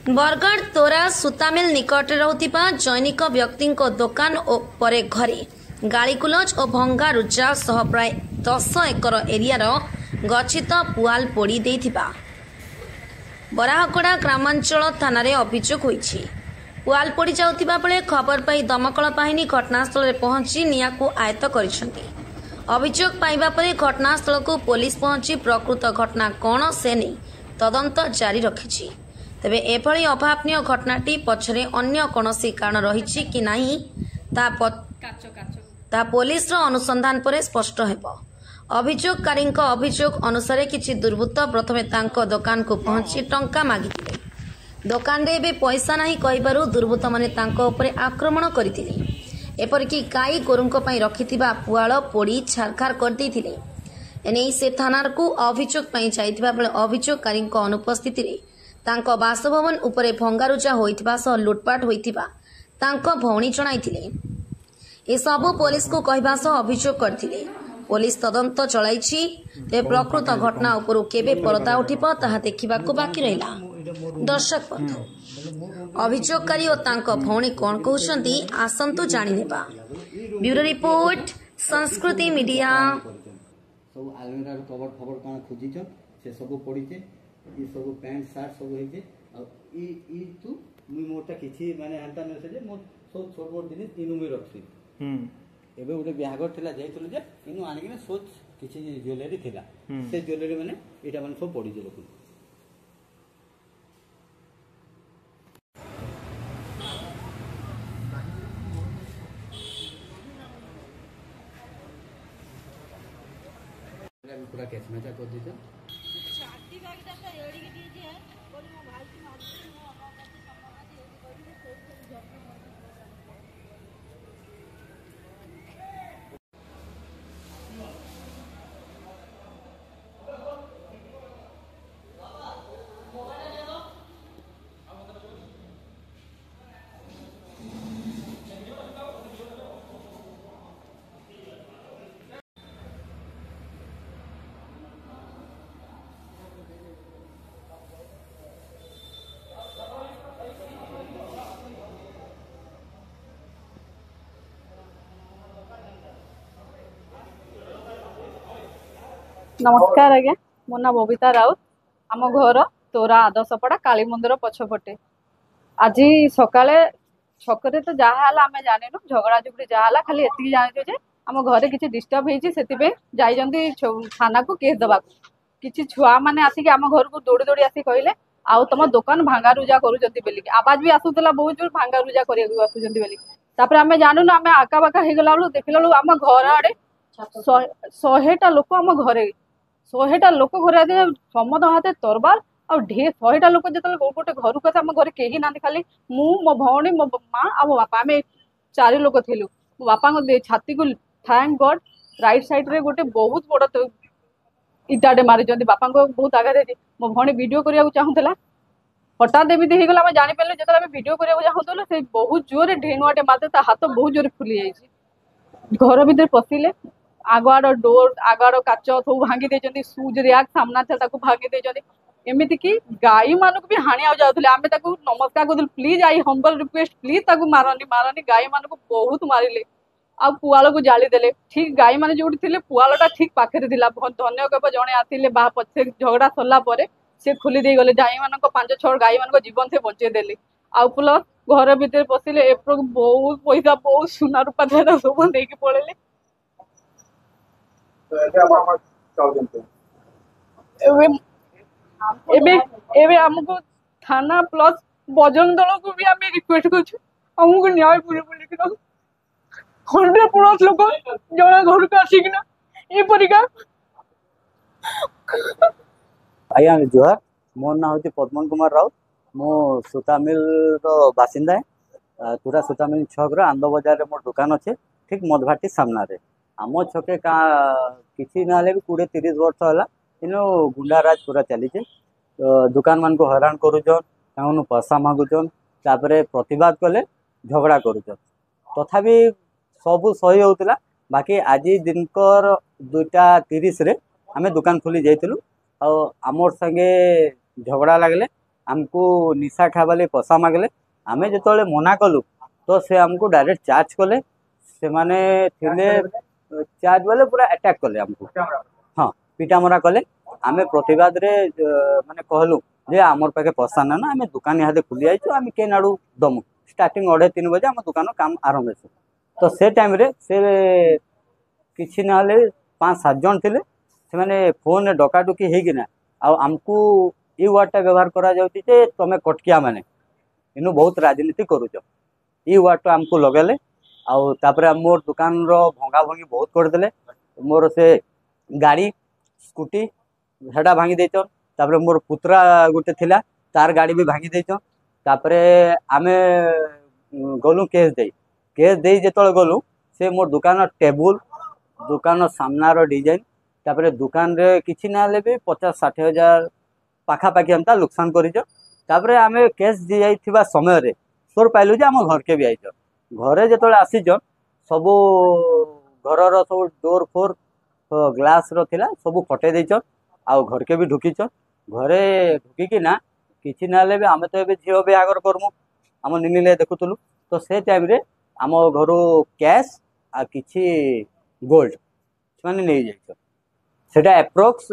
बरगढ़ तोरा सुतामिल निकट रहुथिबा जैनिक व्यक्ति दोकान परे घरे गाड़ीगुलज और भंगा रुजा सह प्राय 10 एकर एरियार गच्छित पुआल पोड़ी देथिबा बराहकड़ा ग्रामांचल थाना अभियोग होईछि। पुआल पोड़ी जाउथिबा बेले खबर पाई दमकल बाहिनी घटनास्थल पहुंची निया को आयत्त करिसेंति। अभियोग पाइबा परे घटनास्थल को पुलिस पहुंची प्रकृत घटना कौन से नहीं तदंत जारी रखिछि। तेबे एभली अभावनीय घटनाटी पछरे अन्य कोनोसी कारण रहिछि कि नाही ता पुलिस अनुसंधान पर स्पष्ट हेबो। अभियोगकारी अभियोग अनुसार किछि दुर्बृत्त प्रथमे तांको दुकान को पहुंची टंका मागिथिले। दुकान रे बे पैसा नाही कहिबारु दुर्बृत्त माने तांको उपरे आक्रमण करथिले। एपरिकी गाई गोरुंको पई रखिथिबा पुआळ पोड़ी छारखार कर दैथिले। एनै से थानार को अभियोग पई जाइथिबा बेले अभियोगकारी अनुपस्थिति रे तांको बासभवन उपरे भंगारुजा होइथिबा सह लुटपाट होइथिबा तांको भौणी जणाइथिले। ए सबु पुलिस को कहबा सह अभियोग करथिले। पुलिस तदंत चलाइछि। ते प्रकृत घटना उपरु केबे परदा उठिब ताहा देखिबाकू बाकी रहिला। दर्शक बंधु अभियोगकारी और तांको भौणी कोन कहउछंती आसंतु जानि नेबा। ब्यूरो रिपोर्ट संस्कृति मीडिया। सब आलमीरा कवर खबर काना खोजिछ से सब पडिছে ये सब पैंट शर्ट सब होइছে आ ई तू मुई मोटा किछि माने हंता न से जे मो सब छोट छोट जिनिस इनु में रखछि। एबे उडे बिहागर थिला जाइतलो जे इनु आनि के सोच किछि ज्वेलरी थिला से ज्वेलरी माने एटा माने सब पडिছে लोक। पूरा कैश में कर दीजिए। नमस्कार आज्ञा मो ना बबिता राउत आम घर तोरा आदर्शपड़ा काली मंदिर पछपटे आज सकाले छकरे तो जहाँ आम जानिनु झगड़ा झुगड़ी जहाँ खाली एति जानिଛୁ जे आम घरे किसी डिस्टर्ब होइछि सेति जाइजंती थाना को केस दबा किछि छुआ माने आसिक आम घर को दौड़ी दौड़ी आसी कहले आउ तुम दुकान भांगा रुजा करूचंती बेली आवाज भी आसुतला बहुत जोर भांगा रुजा करिया आसुचंती बेली तापर आम जानूनु आम आका बाका हेगला बेलू देखला बेलू आम घर आड़े 100टा लोक आम घरे 100टा लोक घर समद हाथे तरबार आ ढेर 100टा लोक जो गोटे घर को आम घर कहीं ना खाली मु मो भौणी मो माँ आ मो बापा आम 4 लोक थिलु। मो बापा छाती को थैंक गॉड राइट साइड रे गोटे बहुत बड़ इटाटे मारी बापा को बहुत आघात है। मो भौणी वीडियो करने चाहूला हठात एमती होगा आम जापर जो आम वीडियो करने चाहूल से बहुत जोर ढेनुआटे मारते हाथ बहुत जोर फुली जाइए। घर भीतर पशिले आगआड़ डोर आगआड़ काच सब भांगी देते सुज रैक सामना था भांगी देते एमती कि गाई मानक भी हाणी जाऊे आम नमस्कार कर please I humble request please मारनी मारनी गाई मान को बहुत मारे आ पुआल को जाली देले ठीक गाई मान जो पुआलटा ठीक पाखे धन्य केवल जड़े आसे पछे झगड़ा सरला से खोली दे गले गाई मान 5-6 गाई मान जीवन से बचे देले आ प्लस घर भीतर पशिले एपर बहुत पैसा बहुत सुना रूपा देना सब नहीं पड़े हमको थाना प्लस बजरंग दल को भी आम रिक्वेस्ट करमको न्याय पूरे बोलिक 100+ लोक जड़े घर को आसिकना एपरिका आज्ञा जुहार मोर ना हूँ पद्मन कुमार राउत मो सूता मिल बासिंदा है तुरा सूता मिल छक आंद बजार मोर दुकान अच्छे ठीक मधभाटी सामना आम छके का किसी ना भी 20-30 वर्ष है इन गुंडाराज पूरा चली दुकान मान को हैरान करुन पैसा मागुचन तापर प्रतिवाद कले झगड़ा करुचन तथापि सबू सही होता बाकी आज दिनकर 2:30 रे आम दुकान खोली जाइलु आमर संगे झगड़ा लगले आमको निशा खावा लगी पैसा मागले आमे जो मना कलु तो से आमको डायरेक्ट चार्ज कले से माने थिले चार्ज वाले पूरा अटैक कले आमको हाँ पिटामरा कले आमे प्रतिवाद रे माने कहलु जे आमर पाखे पैसा ना ना आमे दुकान यहाँ खुली आई आमे के नाड़ू दमु स्टार्टिंग 2:30 बजे आम दुकान काम आरंभ है तो से टाइम रे से किसी ना 5-7 जन थे से माने फोन डकाडुकी होना आमको ये वार्डटा व्यवहार करा जाउची जे तमे कटकिया माने इनु बहुत राजनीति करूच ये वार्ड आमको लगेले आउे मोर दुकान भंगा भंगी बहुत करदे मोर से गाड़ी स्कूटी हेडा भांगी देचन तापर मोर पुत्रा गोटे थिला तार गाड़ी भी भांगी देचन तापर आमे गलु केस दे जो गलु से मोर दुकान टेबुल दुकान सामनार डिजाइन तापर दुकान रे किछि ना भी 50-60 हजार पाखापाखि हम नुकसान कर आमे केस दी जाइथिबा समय रे तोर पाइलु जे आम घर के भी आइछ घरे जो आसीचन सब घर सब डोर फोर ग्लास रो थिला सब फटे देचन आ घर के भी ढुकीचन घरे ढुकी ना किछि ना भी आमे तो एबे झियो बिहागर करमु आम निनिले देखुतलु तो से टाइम रे आम घर कैश आ किछि गोल्ड माने नहीं जाइछ सेटा एप्रोक्स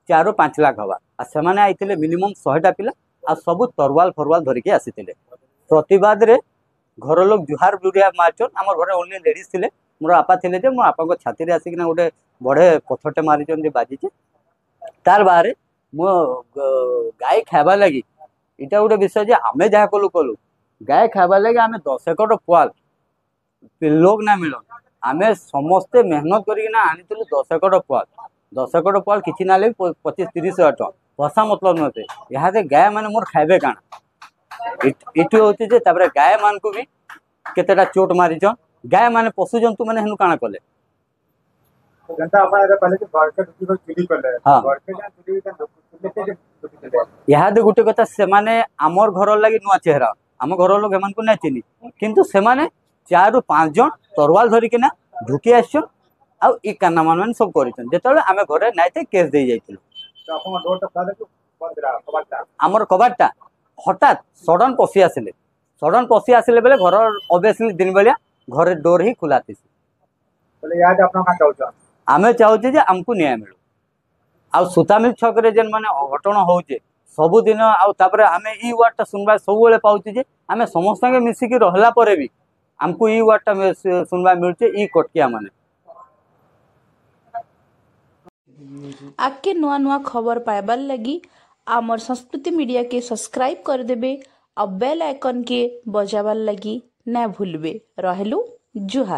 4-5 लाख हवा आ सेमाने आइथिले मिनिमम 100टा पिला आ सब तरवाल फरवाल धरिके आसीथिले प्रतिवाद रे घर लोग जुहार जुरिया मारचन आम घर ओनली लेडीज थिले मोर आपा थिले जे मोर आपा छाती रे आसिकिना गोटे बड़े पथरटे मारिचन जे बाजिचे तार बाहर मो गाय खाइबा लगी इटा गोटे विषय जे आमे जहाँ कलु गाय खाइबा लगी आमे 10 एकड़ पुआल लोग ना मिलन आमे समस्ते मेहनत करिकिना आनिथिलु 10 एकड़ पुआल किछि ना 25-30 हजार टन पैसा मतलब नथे यहाँ से गाय माने मोर खाइबे काना इटु होची जे तापर गाय मान को भी केतेटा चोट मारिचन गाय माने पशु जंतु माने हेनु काना कले जनता आपा रे पहले के घर के दुटी चुली करले हां घर के जा चुली के यहाँ दे गुटे कथा से माने आमर घर लगी नुआ चेहरा आम घर लोग हेमान को ना चिनी किंतु से माने 4-5 जन तरवाल धरिकिना ढुकी आछन आ ई काना मान सब करिछन जेतले आमे घरे नाइते केस दे जाइतिलु तो आपन डोर तो फादे बंद रहा कबाटा आमर कबाटा हठात सडन पसी आसिले बेले घर ऑब्वियसली दिन बेलिया घर डोर ही खुला थी बोले याद अपना का चाहू आमे चाहूचे जे हमको न्याय मिलू आ सुतामिल छक रे जेन माने घटना होउचे सब दिन आ तापर आमे ई वार्डटा सुनबा सब बेले पाउची जे आमे समस्त संगे मिसी के रहला परे भी हमको ई वार्डटा सुनबा मिलचे ई कटकिया माने आके नुआ नुआ खबर पाइबार लगी आमर संस्कृति मीडिया के सब्सक्राइब कर देबे और बेल आइकन के बजाबार लगी ना भूलबे रहलु जुहार।